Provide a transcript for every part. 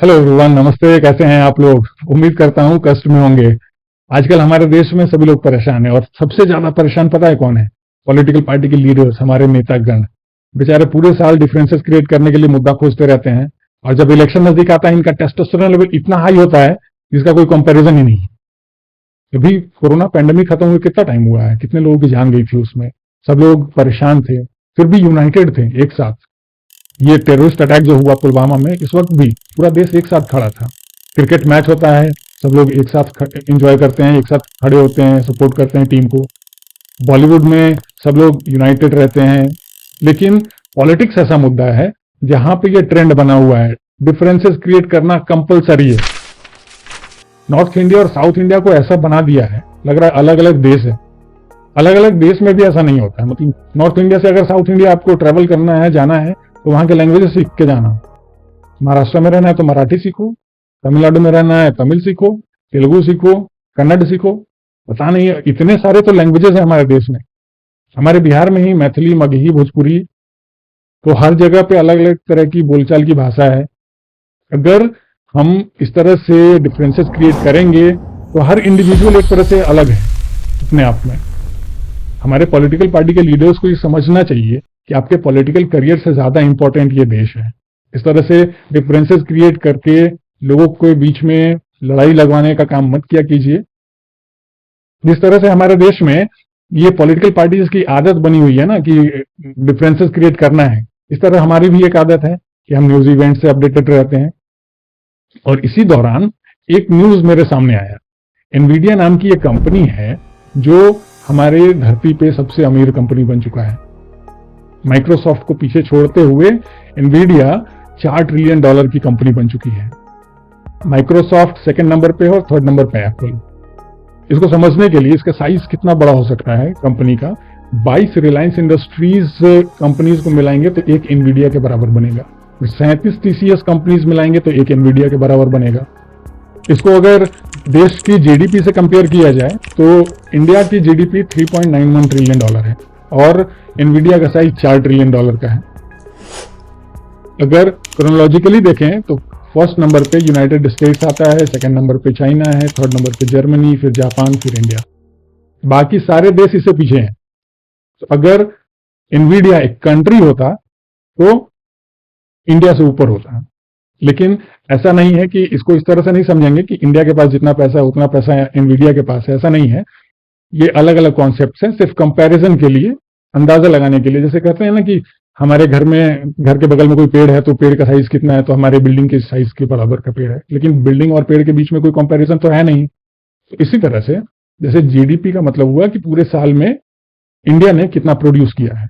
Hello everyone, नमस्ते। कैसे हैं आप लोग? उम्मीद करता हूं कष्ट में होंगे। आजकल हमारे देश में सभी लोग परेशान हैं और सबसे ज्यादा परेशान पता है कौन है? पॉलिटिकल पार्टी के लीडर्स, हमारे नेतागण। बेचारे पूरे साल डिफरेंसेस क्रिएट करने के लिए मुद्दा खोजते रहते हैं और जब इलेक्शन नजदीक आता है इनका टेस्टोस्टेरोन लेवल इतना हाई होता है जिसका कोई कंपैरिजन ही नहीं। अभी कोरोना पैंडेमिक खत्म हुए कितना टाइम हुआ है, कितने लोगों की जान गई थी उसमें। सब लोग परेशान थे, फिर भी यूनाइटेड थे एक साथ। ये टेररिस्ट अटैक जो हुआ पुलवामा में, इस वक्त भी पूरा देश एक साथ खड़ा था। क्रिकेट मैच होता है, सब लोग एक साथ एंजॉय करते हैं, एक साथ खड़े होते हैं, सपोर्ट करते हैं टीम को। बॉलीवुड में सब लोग यूनाइटेड रहते हैं। लेकिन पॉलिटिक्स ऐसा मुद्दा है जहां पे ये ट्रेंड बना हुआ है, डिफरेंसेस क्रिएट करना कंपलसरी है। नॉर्थ इंडिया और साउथ इंडिया को ऐसा बना दिया है, लग रहा है अलग अलग देश है। अलग अलग देश में भी ऐसा नहीं होता है। मतलब नॉर्थ इंडिया से अगर साउथ इंडिया आपको ट्रेवल करना है, जाना है, तो वहां के लैंग्वेजेस सीख के जाना। महाराष्ट्र में रहना है तो मराठी सीखो, तमिलनाडु में रहना है तमिल सीखो, तेलुगु सीखो, कन्नड़ सीखो। पता नहीं, इतने सारे तो लैंग्वेजेस हैं हमारे देश में। हमारे बिहार में ही मैथिली, मगही, भोजपुरी, तो हर जगह पे अलग अलग तरह की बोलचाल की भाषा है। अगर हम इस तरह से डिफरेंसेस क्रिएट करेंगे तो हर इंडिविजुअल एक तरह से अलग है अपने आप में। हमारे पॉलिटिकल पार्टी के लीडर्स को ये समझना चाहिए कि आपके पॉलिटिकल करियर से ज्यादा इंपॉर्टेंट ये देश है। इस तरह से डिफरेंसेस क्रिएट करके लोगों के बीच में लड़ाई लगवाने का काम मत किया कीजिए। जिस तरह से हमारे देश में ये पॉलिटिकल पार्टीज की आदत बनी हुई है ना कि डिफरेंसेस क्रिएट करना है, इस तरह हमारी भी एक आदत है कि हम न्यूज इवेंट से अपडेटेड रहते हैं। और इसी दौरान एक न्यूज मेरे सामने आया। एनवीडिया नाम की एक कंपनी है जो हमारे धरती पे सबसे अमीर कंपनी बन चुका है। माइक्रोसॉफ्ट को पीछे छोड़ते हुए एनवीडिया $4 ट्रिलियन की कंपनी बन चुकी है। माइक्रोसॉफ्ट सेकंड नंबर पे है और थर्ड नंबर पे एप्पल। इसको समझने के लिए इसका साइज कितना बड़ा हो सकता है कंपनी का, 22 रिलायंस इंडस्ट्रीज कंपनीज को मिलाएंगे तो एक एनवीडिया के बराबर बनेगा। 37 टीसीएस कंपनीज मिलाएंगे तो एक एनवीडिया के बराबर बनेगा। इसको अगर देश की जीडीपी से कंपेयर किया जाए तो इंडिया की जीडीपी $3.91 ट्रिलियन है और एनवीडिया का साइज $4 ट्रिलियन का है। अगर क्रोनोलॉजिकली देखें तो फर्स्ट नंबर पे यूनाइटेड स्टेट्स आता है, सेकंड नंबर पे चाइना है, थर्ड नंबर पे जर्मनी, फिर जापान, फिर इंडिया। बाकी सारे देश इससे पीछे हैं। तो अगर एनवीडिया एक कंट्री होता तो इंडिया से ऊपर होता। लेकिन ऐसा नहीं है कि इसको इस तरह से नहीं समझेंगे कि इंडिया के पास जितना पैसा है उतना पैसा एनवीडिया के पास है, ऐसा नहीं है। ये अलग अलग कॉन्सेप्ट्स हैं, सिर्फ कंपैरिजन के लिए, अंदाजा लगाने के लिए। जैसे कहते हैं ना कि हमारे घर के बगल में कोई पेड़ है तो पेड़ का साइज कितना है, तो हमारे बिल्डिंग के साइज के बराबर का पेड़ है। लेकिन बिल्डिंग और पेड़ के बीच में कोई कंपैरिजन तो है नहीं। तो इसी तरह से जैसे जीडीपी का मतलब हुआ कि पूरे साल में इंडिया ने कितना प्रोड्यूस किया है,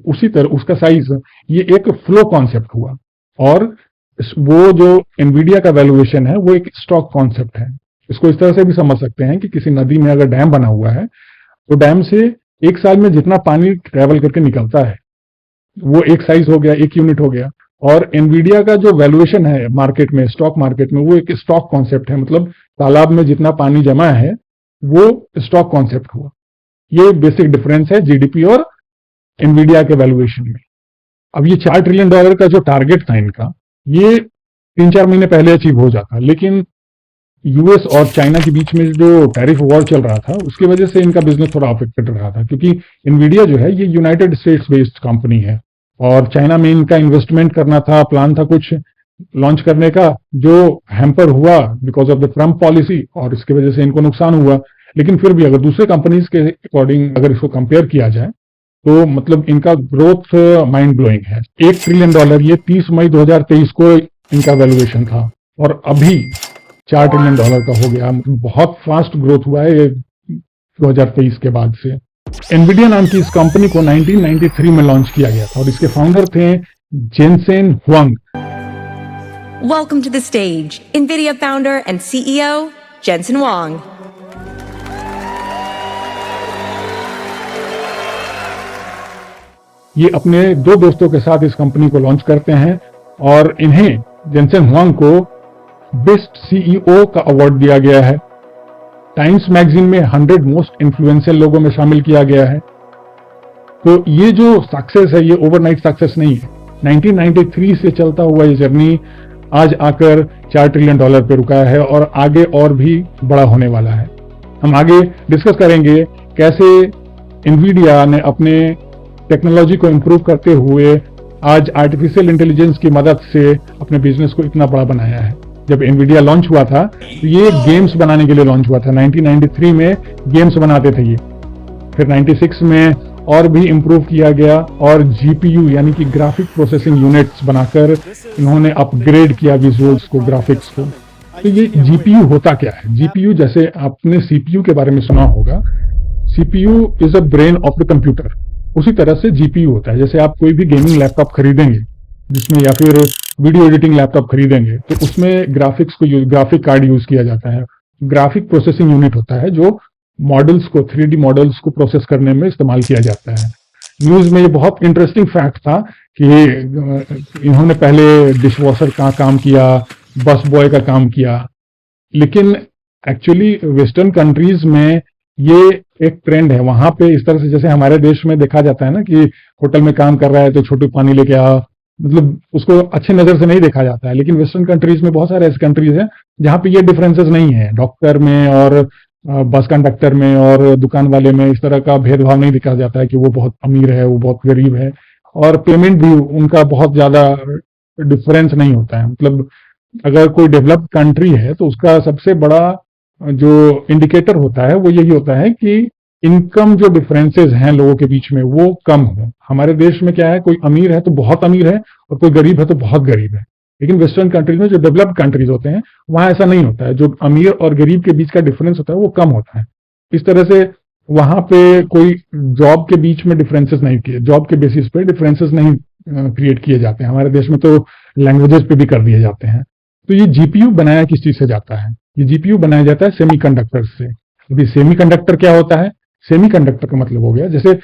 उसी तरह उसका साइज, ये एक फ्लो कॉन्सेप्ट हुआ। और वो जो एनवीडिया का वैल्यूएशन है वो एक स्टॉक कॉन्सेप्ट है। इसको इस तरह से भी समझ सकते हैं कि किसी नदी में अगर डैम बना हुआ है तो डैम से एक साल में जितना पानी ट्रेवल करके निकलता है वो एक साइज हो गया, एक यूनिट हो गया। और एनवीडिया का जो वैल्यूएशन है मार्केट में, स्टॉक मार्केट में, वो एक स्टॉक कॉन्सेप्ट है। मतलब तालाब में जितना पानी जमा है वो स्टॉक कॉन्सेप्ट हुआ। ये बेसिक डिफरेंस है जीडीपी और एनवीडिया के वैल्यूएशन में। अब ये $4 ट्रिलियन का जो टारगेट था इनका, ये 3-4 महीने पहले अचीव हो जाता, लेकिन यूएस और चाइना के बीच में जो टैरिफ वॉर चल रहा था उसकी वजह से इनका बिजनेस थोड़ा अफेक्टेड रहा था। क्योंकि एनवीडिया जो है ये यूनाइटेड स्टेट्स बेस्ड कंपनी है और चाइना में इनका इन्वेस्टमेंट करना था, प्लान था कुछ लॉन्च करने का, जो हैम्पर हुआ because of the Trump policy, और इसकी वजह से इनको नुकसान हुआ। लेकिन फिर भी अगर दूसरे कंपनीज के अकॉर्डिंग अगर इसको कंपेयर किया जाए तो मतलब इनका ग्रोथ माइंड ब्लोइंग है। $1 ट्रिलियन ये 30 मई 2023 को इनका वैल्यूएशन था और अभी $4 ट्रिलियन का हो गया। बहुत फास्ट ग्रोथ हुआ है 2023 के बाद से। एनवीडिया नाम की इस कंपनी को 1993 में लॉन्च किया गया था और इसके फाउंडर थे Jensen Huang. Welcome to the stage, NVIDIA founder and CEO, Jensen Huang. ये अपने 2 दोस्तों के साथ इस कंपनी को लॉन्च करते हैं और इन्हें, जेनसेन हुआंग को, बेस्ट सीईओ का अवार्ड दिया गया है। टाइम्स मैगजीन में 100 मोस्ट इन्फ्लुएंशियल लोगों में शामिल किया गया है। तो ये जो सक्सेस है ये ओवरनाइट सक्सेस नहीं है। 1993 से चलता हुआ ये जर्नी आज आकर $4 ट्रिलियन पे रुका है और आगे और भी बड़ा होने वाला है। हम आगे डिस्कस करेंगे कैसे एनवीडिया ने अपने टेक्नोलॉजी को इम्प्रूव करते हुए आज आर्टिफिशियल इंटेलिजेंस की मदद से अपने बिजनेस को इतना बड़ा बनाया है। जब एनवीडिया लॉन्च हुआ था तो ये गेम्स बनाने के लिए लॉन्च हुआ था। 1993 में गेम्स बनाते थे ये, फिर 96 में और भी इम्प्रूव किया गया और जीपीयू यानी कि ग्राफिक प्रोसेसिंग यूनिट्स बनाकर इन्होंने अपग्रेड किया विजुअल्स को, ग्राफिक्स को। तो ये जीपीयू होता क्या है? जीपीयू, जैसे आपने सीपीयू के बारे में सुना होगा, CPU is a brain of the computer, उसी तरह से जीपीयू होता है। जैसे आप कोई भी गेमिंग लैपटॉप खरीदेंगे जिसमें, या फिर वीडियो एडिटिंग लैपटॉप खरीदेंगे, तो उसमें ग्राफिक कार्ड यूज किया जाता है। ग्राफिक प्रोसेसिंग यूनिट होता है जो मॉडल्स को, 3D मॉडल्स को प्रोसेस करने में इस्तेमाल किया जाता है। न्यूज में ये बहुत इंटरेस्टिंग फैक्ट था कि इन्होंने पहले डिशवॉशर का काम किया, बस बॉय का काम किया, लेकिन एक्चुअली वेस्टर्न कंट्रीज में ये एक ट्रेंड है। वहां पे इस तरह से, जैसे हमारे देश में देखा जाता है ना कि होटल में काम कर रहा है तो छोटू पानी लेके आ, मतलब उसको अच्छे नजर से नहीं देखा जाता है। लेकिन वेस्टर्न कंट्रीज में बहुत सारे ऐसे कंट्रीज हैं जहां पे ये डिफरेंसेस नहीं है। डॉक्टर में और बस कंडक्टर में और दुकान वाले में इस तरह का भेदभाव नहीं दिखा जाता है कि वो बहुत अमीर है, वो बहुत गरीब है, और पेमेंट भी उनका बहुत ज्यादा डिफरेंस नहीं होता है। मतलब अगर कोई डेवलप्ड कंट्री है तो उसका सबसे बड़ा जो इंडिकेटर होता है वो यही होता है कि इनकम जो डिफरेंसेस हैं लोगों के बीच में वो कम हो। हमारे देश में क्या है, कोई अमीर है तो बहुत अमीर है और कोई गरीब है तो बहुत गरीब है। लेकिन वेस्टर्न कंट्रीज में, जो डेवलप्ड कंट्रीज होते हैं, वहां ऐसा नहीं होता है। जो अमीर और गरीब के बीच का डिफरेंस होता है वो कम होता है। इस तरह से वहां पे कोई जॉब के बीच में डिफरेंसेस नहीं किए, जॉब के बेसिस पे डिफरेंसेस नहीं क्रिएट किए जाते हैं। हमारे देश में तो लैंग्वेजेस पे भी कर दिए जाते हैं। तो ये जीपीयू बनाया किस चीज से जाता है? ये जीपीयू बनाया जाता है सेमीकंडक्टर से। अभी सेमीकंडक्टर क्या होता है? सेमीकंडक्टर का मतलब हो गया, जैसे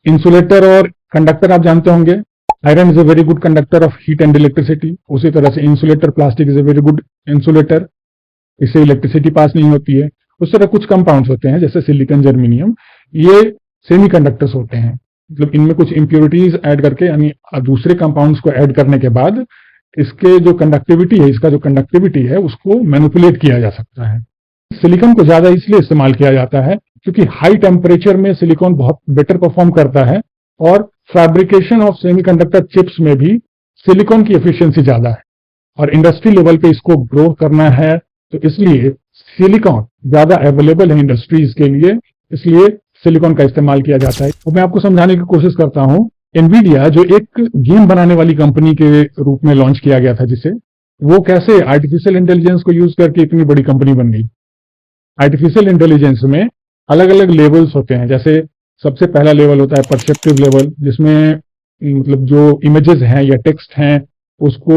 इंसुलेटर और कंडक्टर आप जानते होंगे। Iron is a very good conductor of heat and electricity. उसी तरह से insulator, plastic is a very good insulator, इससे इलेक्ट्रिसिटी पास नहीं होती है। उस तरह कुछ कंपाउंड्स होते हैं जैसे सिलिकॉन, जर्मेनियम, ये सेमीकंडक्टर्स होते हैं। मतलब इनमें कुछ इंप्योरिटीज ऐड करके, यानी दूसरे कंपाउंड्स को ऐड करने के बाद इसके जो कंडक्टिविटी है, इसका जो कंडक्टिविटी है उसको मैनिपुलेट किया जा सकता है। सिलिकॉन को ज्यादा इसलिए इस्तेमाल किया जाता है क्योंकि हाई टेम्परेचर में सिलिकॉन बहुत बेटर परफॉर्म करता है, और फैब्रिकेशन ऑफ सेमीकंडक्टर चिप्स में भी सिलिकॉन की एफिशिएंसी ज्यादा है। और इंडस्ट्री लेवल पे इसको ग्रो करना है तो इसलिए सिलिकॉन ज्यादा अवेलेबल है इंडस्ट्रीज के लिए, इसलिए सिलिकॉन का इस्तेमाल किया जाता है। तो मैं आपको समझाने की कोशिश करता हूं। एनवीडिया जो एक गेम बनाने वाली कंपनी के रूप में लॉन्च किया गया था, जिसे वो कैसे आर्टिफिशियल इंटेलिजेंस को यूज करके इतनी बड़ी कंपनी बन गई। आर्टिफिशियल इंटेलिजेंस में अलग अलग लेवल्स होते हैं। जैसे सबसे पहला लेवल होता है परसेप्टिव लेवल, जिसमें मतलब जो इमेजेस हैं या टेक्स्ट हैं उसको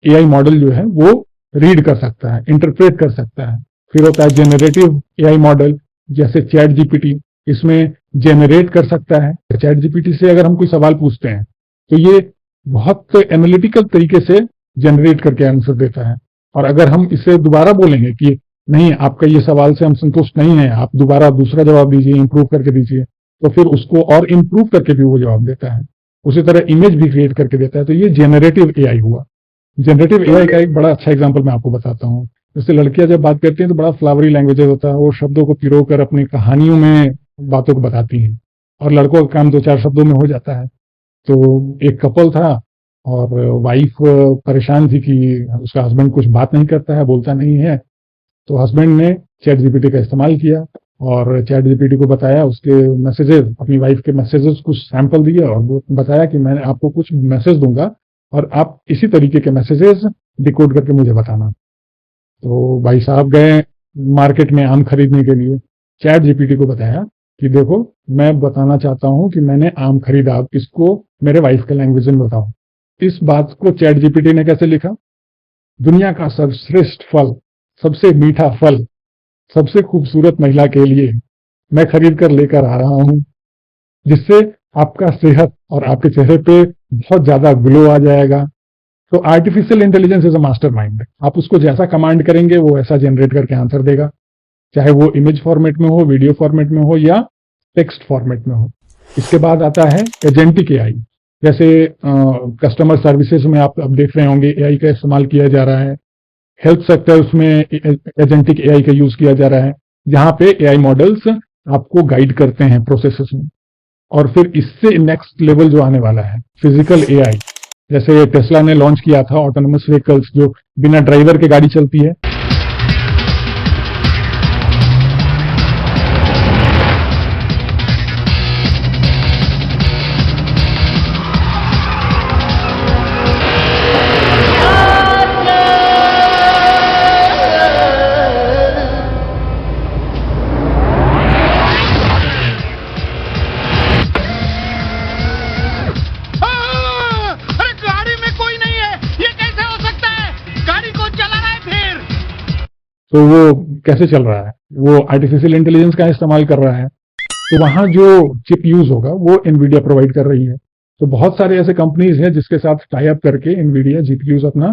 एआई मॉडल जो है वो रीड कर सकता है, इंटरप्रेट कर सकता है। फिर होता है जेनरेटिव एआई मॉडल, जैसे चैट जीपीटी, इसमें जेनरेट कर सकता है। चैट जीपीटी से अगर हम कोई सवाल पूछते हैं तो ये बहुत एनालिटिकल तरीके से जनरेट करके आंसर देता है। और अगर हम इसे दोबारा बोलेंगे कि नहीं, आपका ये सवाल से हम संतुष्ट नहीं है, आप दोबारा दूसरा जवाब दीजिए, इंप्रूव करके दीजिए, तो फिर उसको और इंप्रूव करके भी वो जवाब देता है। उसी तरह इमेज भी क्रिएट करके देता है। तो ये जेनरेटिव एआई हुआ। जेनरेटिव एआई का एक बड़ा अच्छा एग्जांपल मैं आपको बताता हूँ। जैसे लड़कियां जब बात करती हैं तो बड़ा फ्लावरी लैंग्वेज होता है, वो शब्दों को पिरोकर अपनी कहानियों में बातों को बताती हैं, और लड़कों का काम 2-4 शब्दों में हो जाता है। तो एक कपल था और वाइफ परेशान थी कि उसका हस्बैंड कुछ बात नहीं करता है, बोलता नहीं है। तो हस्बैंड ने चैट जीपीटी का इस्तेमाल किया और चैट जीपीटी को बताया उसके मैसेजेस, अपनी वाइफ के मैसेजेस कुछ सैंपल दिए और वो बताया कि मैं आपको कुछ मैसेज दूंगा और आप इसी तरीके के मैसेजेस डिकोड करके मुझे बताना। तो भाई साहब गए मार्केट में आम खरीदने के लिए। चैट जीपीटी को बताया कि देखो, मैं बताना चाहता हूं कि मैंने आम खरीदा, आप इसको मेरे वाइफ के लैंग्वेज में बताओ। इस बात को चैट जीपीटी ने कैसे लिखा? दुनिया का सर्वश्रेष्ठ फल, सबसे मीठा फल, सबसे खूबसूरत महिला के लिए मैं खरीद कर लेकर आ रहा हूं, जिससे आपका सेहत और आपके चेहरे पे बहुत ज्यादा ग्लो आ जाएगा। तो artificial intelligence is a master mind. आप उसको जैसा कमांड करेंगे वो ऐसा जनरेट करके आंसर देगा, चाहे वो इमेज फॉर्मेट में हो, वीडियो फॉर्मेट में हो या टेक्स्ट फॉर्मेट में हो। इसके बाद आता है एजेंटिक एआई। जैसे कस्टमर सर्विसेज में आप अब देख रहे होंगे एआई का इस्तेमाल किया जा रहा है। हेल्थ सेक्टर उसमें एजेंटिक एआई का यूज किया जा रहा है, जहां पे एआई मॉडल्स आपको गाइड करते हैं प्रोसेसेस में। और फिर इससे नेक्स्ट लेवल जो आने वाला है फिजिकल एआई, जैसे टेस्ला ने लॉन्च किया था ऑटोनोमस व्हीकल्स, जो बिना ड्राइवर के गाड़ी चलती है। अरे गाड़ी में कोई नहीं है, ये कैसे हो सकता है? गाड़ी कौन चला रहा है फिर? तो वो कैसे चल रहा है? वो आर्टिफिशियल इंटेलिजेंस का इस्तेमाल कर रहा है। तो वहां जो चिप यूज होगा वो एनवीडिया प्रोवाइड कर रही है। तो बहुत सारे ऐसे कंपनीज हैं जिसके साथ टाई अप करके एनवीडिया जीपीयूज अपना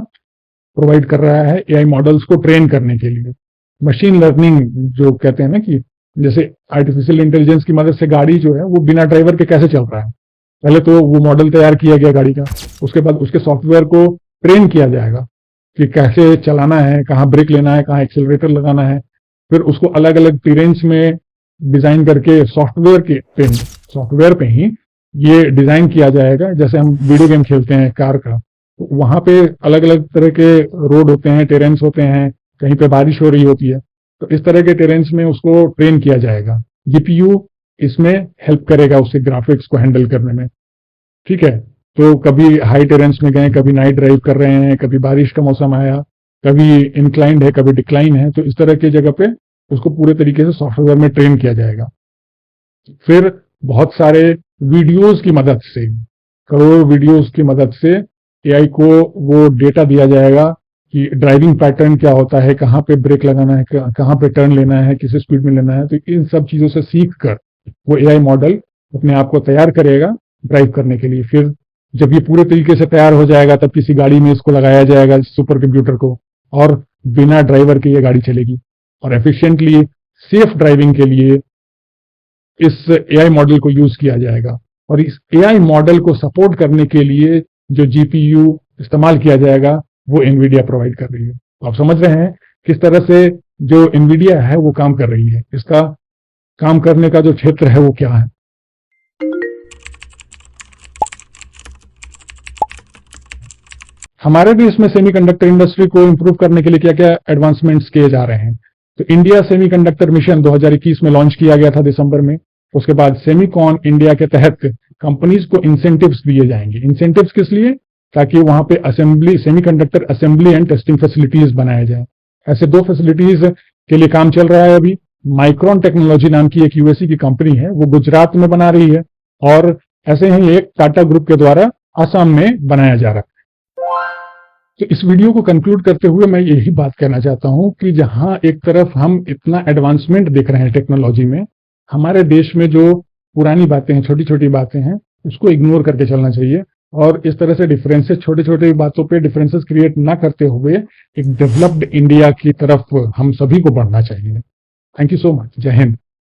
प्रोवाइड कर रहा है एआई मॉडल्स को ट्रेन करने के लिए। मशीन लर्निंग जो कहते हैं ना, कि जैसे आर्टिफिशियल इंटेलिजेंस की मदद से गाड़ी जो है वो बिना ड्राइवर के कैसे चल रहा है। पहले तो वो मॉडल तैयार किया गया गाड़ी का, उसके बाद उसके सॉफ्टवेयर को ट्रेन किया जाएगा कि कैसे चलाना है, कहाँ ब्रेक लेना है, कहाँ एक्सेलरेटर लगाना है। फिर उसको अलग अलग टेरेन्स में डिजाइन करके सॉफ्टवेयर पे ही ये डिजाइन किया जाएगा। जैसे हम वीडियो गेम खेलते हैं कार का, तो वहां पे अलग अलग तरह के रोड होते हैं, टेरेन्स होते हैं, कहीं पे बारिश हो रही होती है, तो इस तरह के टेरेन्स में उसको ट्रेन किया जाएगा। जीपीयू इसमें हेल्प करेगा उससे ग्राफिक्स को हैंडल करने में। ठीक है, तो कभी हाई टेरेंस में गए, कभी नाइट ड्राइव कर रहे हैं, कभी बारिश का मौसम आया, कभी इंक्लाइंड है, कभी डिक्लाइन है, तो इस तरह की जगह पे उसको पूरे तरीके से सॉफ्टवेयर में ट्रेन किया जाएगा। फिर बहुत सारे वीडियोस की मदद से, करोड़ों वीडियोस की मदद से एआई को वो डेटा दिया जाएगा कि ड्राइविंग पैटर्न क्या होता है, कहाँ पे ब्रेक लगाना है, कहाँ पे टर्न लेना है, किस स्पीड में लेना है। तो इन सब चीजों से सीख कर वो एआई मॉडल अपने आप को तैयार करेगा ड्राइव करने के लिए। फिर जब ये पूरे तरीके से तैयार हो जाएगा तब किसी गाड़ी में इसको लगाया जाएगा, सुपर कंप्यूटर को, और बिना ड्राइवर के ये गाड़ी चलेगी। और एफिशिएंटली सेफ ड्राइविंग के लिए इस एआई मॉडल को यूज किया जाएगा। और इस एआई मॉडल को सपोर्ट करने के लिए जो जीपीयू इस्तेमाल किया जाएगा वो एनवीडिया प्रोवाइड कर रही है। तो आप समझ रहे हैं किस तरह से जो एनवीडिया है वो काम कर रही है। इसका काम करने का जो क्षेत्र है वो क्या है। हमारे भी इसमें सेमीकंडक्टर इंडस्ट्री को इंप्रूव करने के लिए क्या क्या एडवांसमेंट्स किए जा रहे हैं। तो इंडिया सेमीकंडक्टर मिशन 2021 में लॉन्च किया गया था दिसंबर में। उसके बाद सेमीकॉन इंडिया के तहत कंपनीज को इंसेंटिव्स दिए जाएंगे। इंसेंटिव्स किस लिए? ताकि वहां पे assembly, semiconductor assembly and testing facilities बनाए जाए। ऐसे 2 फैसिलिटीज के लिए काम चल रहा है अभी। माइक्रोन टेक्नोलॉजी नाम की एक यूएसए की कंपनी है, वो गुजरात में बना रही है, और ऐसे ही एक टाटा ग्रुप के द्वारा आसाम में बनाया जा रहा है। तो इस वीडियो को कंक्लूड करते हुए मैं यही बात कहना चाहता हूं कि जहां एक तरफ हम इतना एडवांसमेंट देख रहे हैं टेक्नोलॉजी में, हमारे देश में जो पुरानी बातें हैं, छोटी छोटी बातें हैं, उसको इग्नोर करके चलना चाहिए। और इस तरह से डिफरेंसेस, छोटे छोटे बातों पे डिफरेंसेस क्रिएट ना करते हुए एक डेवलप्ड इंडिया की तरफ हम सभी को बढ़ना चाहिए। Thank you so much. जय हिंद।